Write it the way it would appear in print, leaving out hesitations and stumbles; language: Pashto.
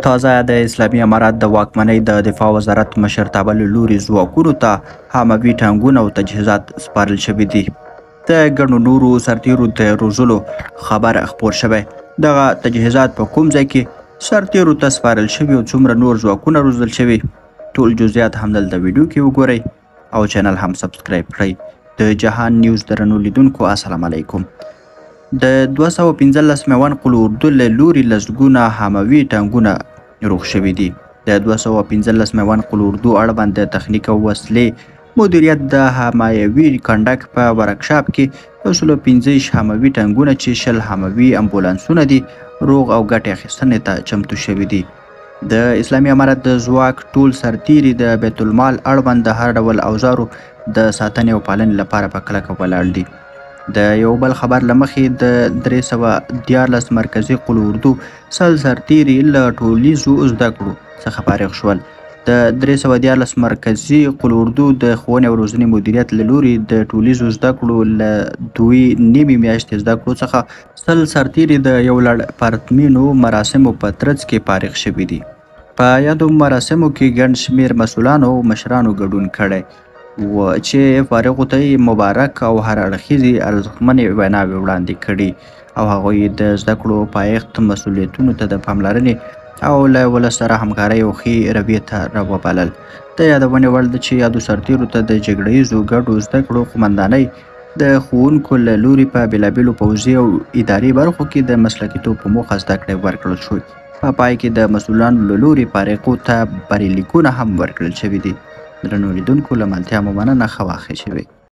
تازه د اسلامي امارات د واکمنۍ د دفاع وزارت مشرتابه له لوري ځواکونو ته حموي ټانکونه او تجهیزات سپارل شوي دي. د ګڼو نورو سرتیرو د روزلو خبر خپور شوی. دغه تجهیزات په کوم ځای کې سرتیرو ته سپارل شوي او څومره نور ځواکونه روزل شوي، ټول جزئیات همدلته ویډیو کې وګورئ او چینل هم سبسکرایب کړئ. د جهان نیوز درنو لیدونکو السلام علیکم. د 215 میوان قلو اردو له لوري لسګونه حموي ټانکونه روغ شوي دي. د 215 میوان قلو اردو اړوند د تخنیک او وسلې مدیریت د حمایوي کنډک په ورکشاپ کې 115 حموي ټانکونه چې 10 حموي امبولانسونه دي روغ او ګټې اخیستنې ته چمتو شوي دي. د اسلامي امارت د ځواک ټول سرتیري د بیت المال اړوند د هر ډول اوزارو د ساتنې او پالنې لپاره په کلکه ولاړ دي. د یو بل خبر له مخې د 314 مرکزي قلو اردو 100 سرتیري له ټولیزو زده کړو څخه فارغ شول. د 314 مرکزي قلو اردو د ښوونې او روزنې مدیریت له لوري د ټولیزو زده کړو له 2.5 میاشتې زده کړو څخه 100 سرتیري د یو لړ پرتمینو مراسمو په ترڅ کې فارغ شوي دي. په یادو مراسمو کې ګڼ شمېر مسؤلانو او مشرانو ګډون کړی و چې فارغو ته مبارک او هر اړخیزې ارزښتمنې ویناوې وړاندې کړي او هغوی د زده کړو پایښت مسؤلیتونو ته د پاملرنې او له ولس سره همکارۍ او ښې رویې ته راوبلل. د یادونې وړ ده چې یادو سرتیرو ته د جګړه ییزو ګډو زده کړو قومندانۍ د ښوونکو له لوري په بېلابېلو پوځي او اداري برخو کې د مسلکیتوب په موخه زده کړې ورکړل شوې. په پای کې د مسؤلانو له لوري فارغو ته بریالیکونه هم ورکړل شوي دي. درنو لیدونکو له ملتیا مو مننه، ښه واخې شوې.